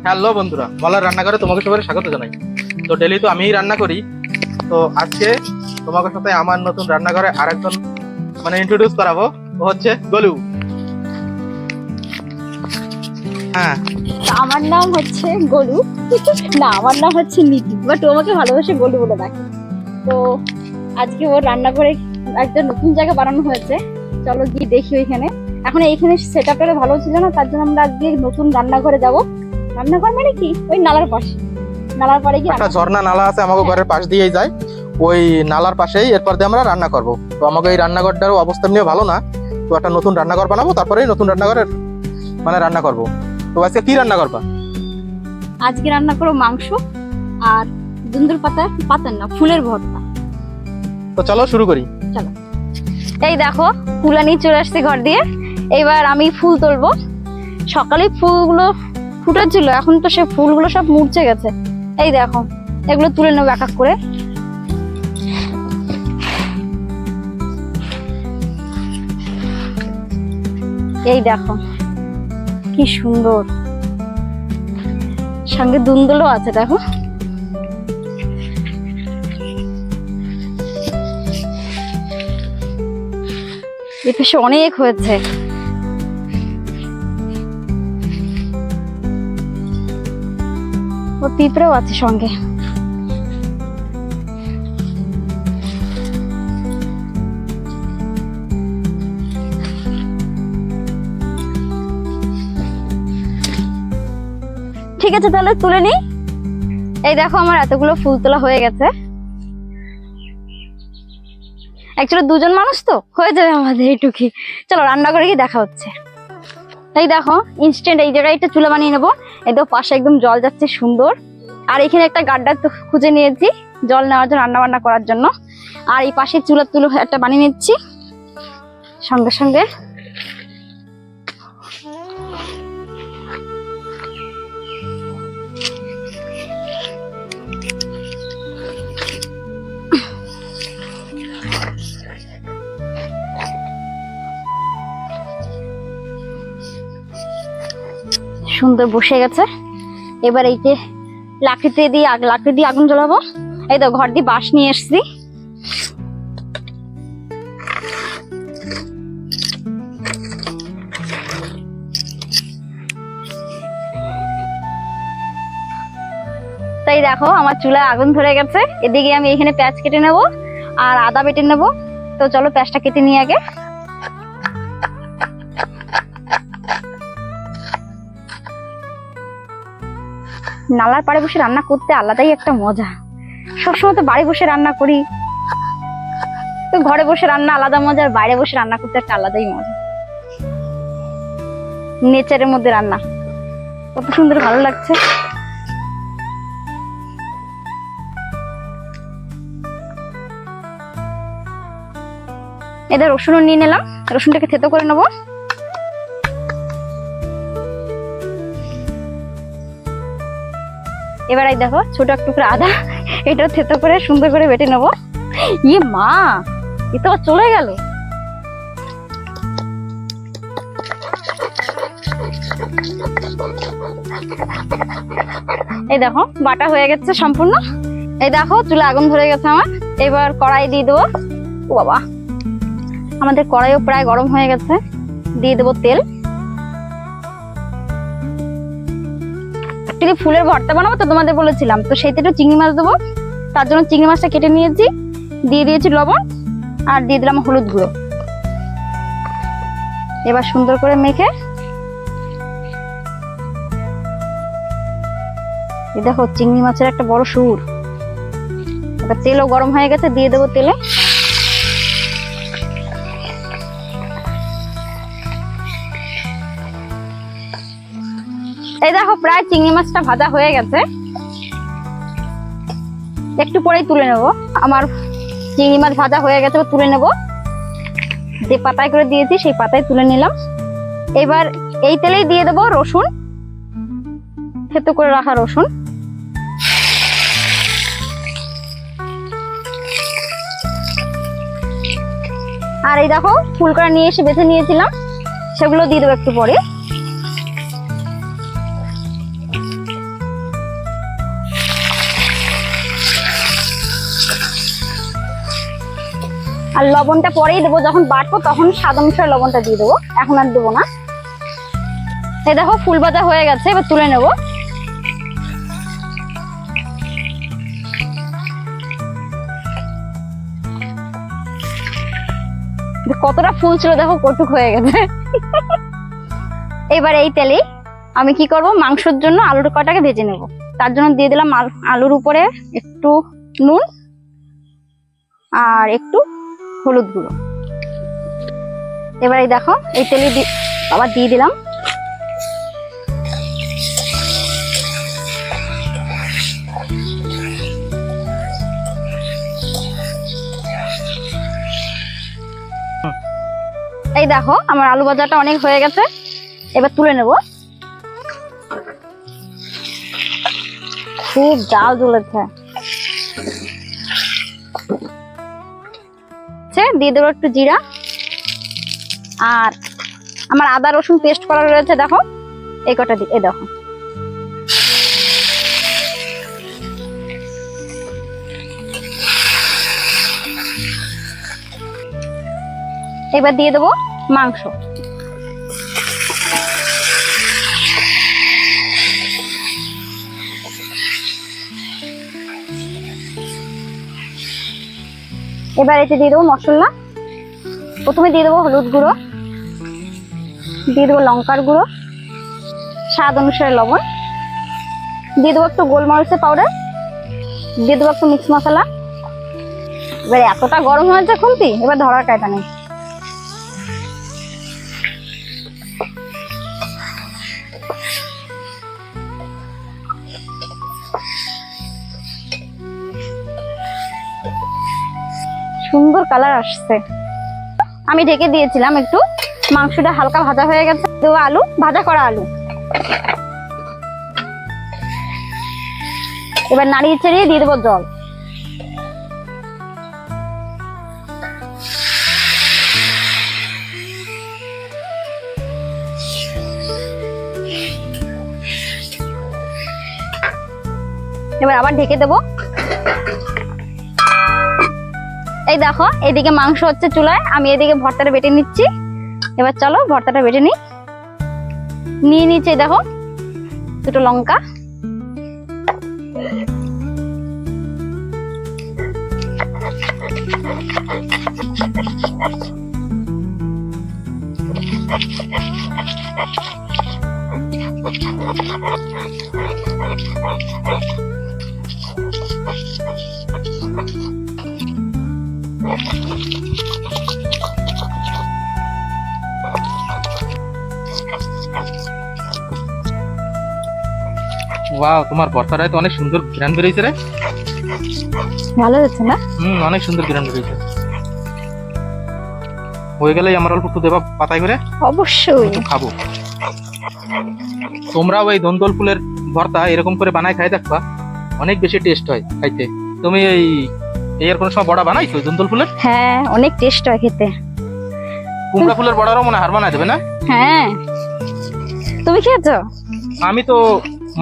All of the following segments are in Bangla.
হ্যালো বন্ধুরা, মলার রান্নাঘরে তোমাকে সবাই স্বাগত জানাই। তো ডেলি তো আমিই রান্না করি। তো আজকে তোমাদের সাথে আমার নতুন রান্নাঘরে আরেকজন ইন্ট্রোডিউস করাবো। ও হচ্ছে গোলু। হ্যাঁ, আমার নাম হচ্ছে গোলু। না, আমার নাম হচ্ছে নীতি, বাট ও আমাকে ভালোবেসে গোলু বলে ডাকে। তো আজকে ওর রান্না করে একটা নতুন জায়গা বানানো হয়েছে, চলো গিয়ে দেখি ওইখানে। এখন এইখানে সেট আপটা ভালো ছিল না, তার জন্য আমরা আজকে নতুন রান্নাঘরে যাব। রান্নাঘর মানে কি, ওই নালার পাশে, নালার পাড়ে গিয়ে একটা ঝর্ণা নালা আছে আমাদের ঘরের পাশ দিয়েই যায়, ওই নালার পাশেই। এরপর দিয়ে আমরা রান্না করব। তো আমাকে এই রান্নাঘরটার অবস্থা নিয়ে ভালো না, তো একটা নতুন রান্নাঘর বানাবো, তারপরেই নতুন রান্নাঘরের রান্না করব। তো আজকে কি রান্না করবা? আজকে রান্না করো মাংস আর দুন্দুল পাতার না, ফুলের ভর্তা। তো চলো শুরু করি। চলো, এই দেখো তুলা নিয়ে চলে আসছি ঘর দিয়ে। এবার আমি ফুল তুলবো। সকালে ফুলগুলো ফুটেছিল, এখন তো সে ফুলগুলো সব মুরঝে গেছে। এই দেখো, এগুলো তুলে নেবো এক এক করে। এই দেখো কি সুন্দর, সঙ্গে দুন্দুলও আছে দেখো। এই পাশে অনেক হয়েছে। ও পিঁপড়েও আছে সঙ্গে। ঠিক আছে, তাহলে তুলে নি। এই দেখো আমার এতগুলো ফুল তোলা হয়ে গেছে। অ্যাকচুয়ালি দুজন মানুষ তো হয়ে যাবে আমাদের এইটুকি। চলো রান্না করে গিয়ে দেখা হচ্ছে। এই দেখো ইনস্ট্যান্ট এই জায়গায় একটা চুলা বানিয়ে নেবো। এই দেখো পাশে একদম জল যাচ্ছে সুন্দর। আর এখানে একটা গাড্ডা তো খুঁজে নিয়েছি জল নেওয়ার জন্য, রান্না বান্না করার জন্য। আর এই পাশে চুলা একটা বানিয়ে নিচ্ছি সঙ্গে সঙ্গে। সুন্দর বসে গেছে। এবার এই যে লাকড়ি দিয়ে আগুন জ্বালাবো। এই তো ঘর দিয়ে বাঁশ নিয়ে এসছি। তাই দেখো আমার চুলায় আগুন ধরে গেছে। এদিকে আমি এখানে পেঁয়াজ কেটে নেব আর আদা বেটে নেব। তো চলো পেঁয়াজটা কেটে নিয়ে আগে। নালার পাড়ে বসে রান্না করতে আলাদাই একটা মজা। সবসময় তো বাড়ি বসে রান্না করি, তো ঘরে বসে রান্না আলাদা মজা, আর বাইরে বসে রান্না করতে একটা আলাদাই মজা। নেচারের মধ্যে রান্না কত সুন্দর ভালো লাগছে। এদের রসুনও নিয়ে নিলাম, রসুনটাকে থেতো করে নেবো। এবার এই দেখো ছোট এক টুকরা আদা, এটা থেতো করে সুন্দর করে বেটে নেবো। ইয়ে মা, এ তো চলে গেল। এই দেখো বাটা হয়ে গেছে সম্পূর্ণ। এই দেখো চুলা আগুন ধরে গেছে আমার। এবার কড়াই দিয়ে দেবো। ও বাবা, আমাদের কড়াইও প্রায় গরম হয়ে গেছে। দিয়ে দেবো তেল। ফুলের ভর্তা বানাবো তো তোমাদের বলেছিলাম, তো সেইটা একটু চিংড়ি মাছ দেবো। তার জন্য চিংড়ি মাছটা কেটে নিয়েছি, দিয়ে দিয়েছি লবণ আর দিয়ে দিলাম হলুদ গুঁড়ো। এবার সুন্দর করে মেখে দেখো চিংড়ি মাছের একটা বড় সুর। এবার তেলও গরম হয়ে গেছে, দিয়ে দেবো তেলে। এই দেখো প্রায় চিংড়ি মাছটা ভাজা হয়ে গেছে, একটু পরেই তুলে নেব। আমার চিংড়ি মাছ ভাজা হয়ে গেছে, তুলে নেব। যে পাতায় করে দিয়েছি সেই পাতায় তুলে নিলাম। এবার এই তেলেই দিয়ে দেবো রসুন, থেতো করে রাখা রসুন। আর এই দেখো ফুলকড়া নিয়ে এসে বেছে নিয়েছিলাম, সেগুলো দিয়ে দেবো একটু পরে। আর লবণটা পরেই দেবো, যখন বাটবো তখন স্বাদ অনুসারে লবণটা দিয়ে দেবো, এখন আর দেবো না। এই দেখো ফুল ভাজা হয়ে গেছে, এবার তুলে নেবো। কতটা ফুল ছিল দেখো, কটুক হয়ে গেছে। এবার এই তেলে আমি কি করব, মাংসের জন্য আলুর কটাকে ভেজে নেব। তার জন্য দিয়ে দিলাম আলুর উপরে একটু নুন আর একটু হলুদ গুঁড়ো। এবার এই দেখো এই তেলে আবার দিয়ে দিলাম। এই দেখো আমার আলু ভাজাটা অনেক হয়ে গেছে, এবার তুলে নেব। খুব জাল জ্বলেছে, দিয়ে দেবো একটু জিরা, আর আমার আদা রসুন পেস্ট করা রয়েছে দেখো, এই কটা দিয়ে দেখো। এবার দিয়ে দেবো মাংস। এবার এতে দিয়ে দেবো মশলা। প্রথমে দিয়ে দেবো হলুদ গুঁড়ো, দিয়ে দেবো লঙ্কার গুঁড়ো, স্বাদ অনুসারে লবণ, দিয়ে দেবো একটু গোলমরিচের পাউডার, দিয়ে দেবো একটু মিক্স মশলা। এবার এতটা গরম হয়েছে খুন্তি, এবার ধরার কায়দা নেই। সুন্দর কালার আসছে। আমি ঢেকে দিয়েছিলাম একটু, মাংসটা হালকা ভাজা হয়ে গেছে। দেবো আলু, ভাজা করা আলু। এবার নাড়িয়ে চেড়িয়ে দিয়ে দেবো জল। এবার আবার ঢেকে দেবো। এই দেখো এদিকে মাংস হচ্ছে চুলায়, আমি এদিকে ভর্তাটা বেটে নিচ্ছি। এবার চলো ভর্তাটা বেটে নিয়ে নিচ্ছে। দেখো দুটো লঙ্কা, ওয়াও, তোমার ভর্তাটায় তো অনেক সুন্দর ঘ্রাণ বেরিয়েছে রে। ভালো হচ্ছে না? অনেক সুন্দর ঘ্রাণ বেরিয়েছে। হয়ে গেলেই আমার অল্প একটু দেবা পাতায় করে, অবশ্যই একটু খাবো। তোমরাও এই দন্দল ফুলের ভর্তা এরকম করে বানায় খাই দেখবা, অনেক বেশি টেস্ট হয় খাইতে। তুমি এর কোনো সময় বড়া বানাইছো দন্দল ফুলের? হ্যাঁ, অনেক টেস্ট হয় খেতে। কুমড়া ফুলের বড়ারও মনে হার বানাই দেবে না? হ্যাঁ, তুমি খেয়েছো? আমি তো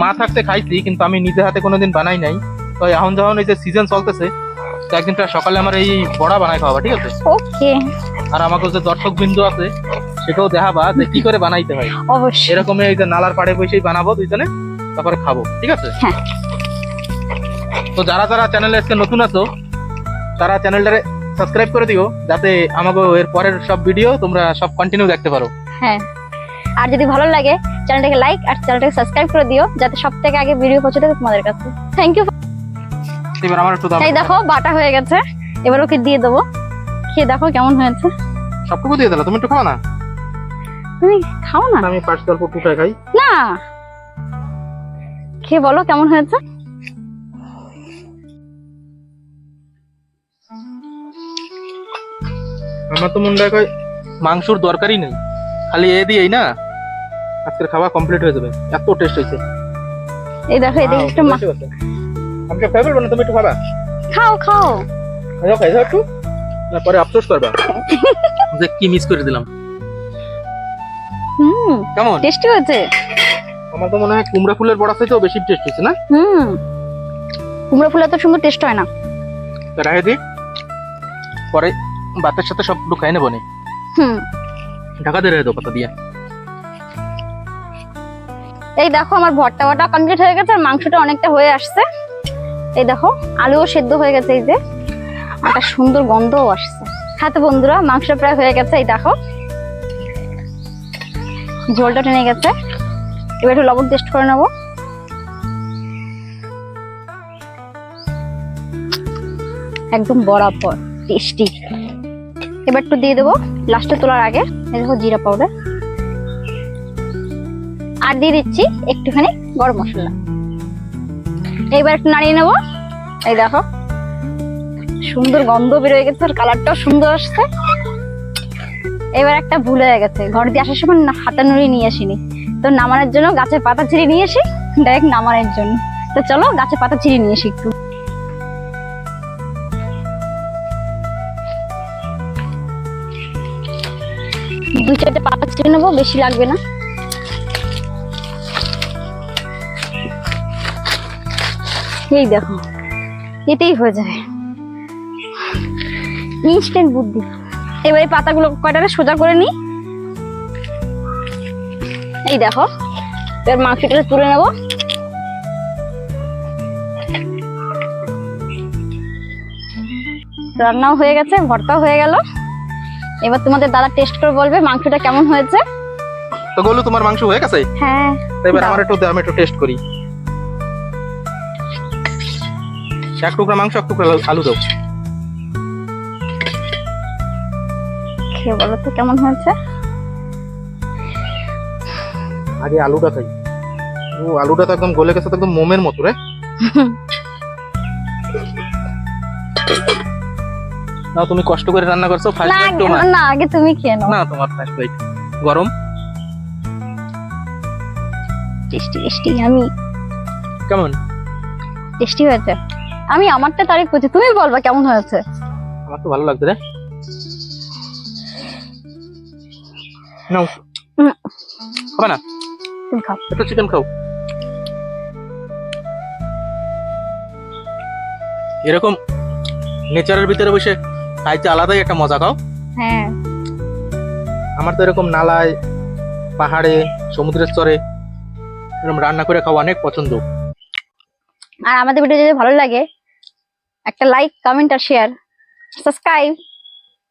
মা থাকতে খাইছি, কিন্তু আমি নিজে হাতে কোনোদিন বানাই নাই। তো এখন যখন এই যে সিজন চলতেছে, তো একদিন সকালে আমার এই বড়া বানাই খাওয়াবা, ঠিক আছে? ওকে। আর আমাকে যে দর্শক বিন্দু আছে সেটাও দেখাবা যে কি করে বানাইতে হয়। অবশ্যই। এরকম এই যে নালার পাড়ে বসেই বানাবো দুইজনে, তারপরে খাবো, ঠিক আছে? হ্যাঁ। তো যারা যারা চ্যানেলে আজকে নতুন আছো, তারা চ্যানেলটারে সাবস্ক্রাইব করে দিও, যাতে আমাকে এর পরের সব ভিডিও তোমরা সব কন্টিনিউ দেখতে পারো। হ্যাঁ, আর যদি ভালো লাগে চ্যানেলটাকে লাইক আর চ্যানেলটাকে সাবস্ক্রাইব করে দিও, যাতে সবথেকে আগে ভিডিও পৌঁছে দেয় তোমাদের কাছে। Thank you. এবার আমার একটু দাও। এই দেখো বাটা হয়ে গেছে, এবার ওকে দিয়ে দেবো। খেয়ে দেখো কেমন হয়েছে। সবটুকু দিয়ে দিলা, তুমি একটু খাও না? তুমি খাও না? আমি পাঁচ অল্প টুকাই খাই না, খেয়ে বলো কেমন হয়েছে। আমার তো মনে হয় মাংসর দরকারই নেই, খালি এ দিয়েই না আজকের খাওয়া কমপ্লিট হয়ে যাবে, এত টেস্ট হয়েছে। এই দেখো এদিকে একটু আমি ফেভারিট বানা, তুমি একটু খাবা? খাও খাও। খাই দাও একটু, না পরে আফসোস করবা যে কি মিস করে দিলাম। কেমন টেস্টি হয়েছে? আমার তো মনে হয় কুমড়া ফুলের বড়া চাইতেও বেশি টেস্ট হয়েছে না? কুমড়া ফুল এত সুন্দর টেস্ট হয় না। রাখে দি, পরে ভাতের সাথে সব একটু খাই নেবো নি। হুম। ঢাকা দিয়ে রেখে দাও পাতা দিয়ে। এই দেখো আমার ভর্তা কমপ্লিট হয়ে গেছে আর মাংসটা অনেকটা হয়ে আসছে। এই দেখো আলুও সেদ্ধ হয়ে গেছে, এই যে একটা সুন্দর গন্ধও আসছে। হ্যাঁ তো বন্ধুরা, মাংস প্রায় হয়ে গেছে। এই দেখো ঝোলটা টেনে গেছে। এবার একটু লবণ টেস্ট করে নেবো। একদম বরাবর টেস্টি। এবার একটু দিয়ে দেবো লাস্টে তোলার আগে, এই দেখো জিরা পাউডার, আর দিয়ে দিচ্ছি একটুখানি গরম মশলা। এইবার একটু নাড়িয়ে নেবো। এই দেখো সুন্দর গন্ধ বেরোয় গেছে আর কালারটাও সুন্দর আসছে। এবার একটা ভুল হয়ে গেছে, ঘর দিয়ে আসার সময় হাতা নুড়ি নিয়ে আসিনি, তো নামানোর জন্য গাছের পাতা ছিঁড়ে নিয়ে আসি ডাইরেক্ট নামানোর জন্য। তো চলো গাছের পাতা ছিঁড়ে নিয়ে আসি একটু। দুই চারটে পাতা ছিঁড়ে নেবো, বেশি লাগবে না। এই দেখো এতেই হয়ে যাবে, ইনস্ট্যান্ট বুদ্ধি। এবার এই পাতাগুলো কয়টাকে সোজা করে নি। এই দেখো এবার মাংসটা তুলে নেব। রান্নাও হয়ে গেছে, ভর্তাও হয়ে গেল। এবার তোমাদের দাদা টেস্ট করে বলবে মাংসটা কেমন হয়েছে। তো গোলু তোমার মাংস হয়ে গেছে? হ্যাঁ। তো এবার আমার একটু আমি একটু টেস্ট করি। এক টুকরা মাংস, এক টুকরা আলু দাও। খেয়ে বলো তো কেমন হয়েছে। আগে আলুটা খাই। ও আলুটা তো একদম গলে গেছে, তো একদম মোমের মতো রে। না তুমি কষ্ট করে রান্না করছো, ফার্স্ট বাইট তোমার। না আগে তুমি খেয়ে নাও। না তোমার ফার্স্ট বাইট গরম। Tasty tasty. আমি কেমন টেস্টি হয়েছে। আমি আমারটা তারিফ করছি, তুমি বলবা কেমন হয়েছে। আমার তো ভালো লাগছে রে। নাও খাবে না? তুমি খাও। একটু চিকেন খাও। এরকম নেচারের ভিতরে বসে খাইতে আলাদাই একটা মজা। খাও। হ্যাঁ আমার তো এরকম নালায়, পাহাড়ে, সমুদ্রের চরে এরকম রান্না করে খাওয়া অনেক পছন্দ। আর আমাদের ভিডিও যদি ভালো লাগে একটা লাইক, কমেন্ট আর শেয়ার, সাবস্ক্রাইব।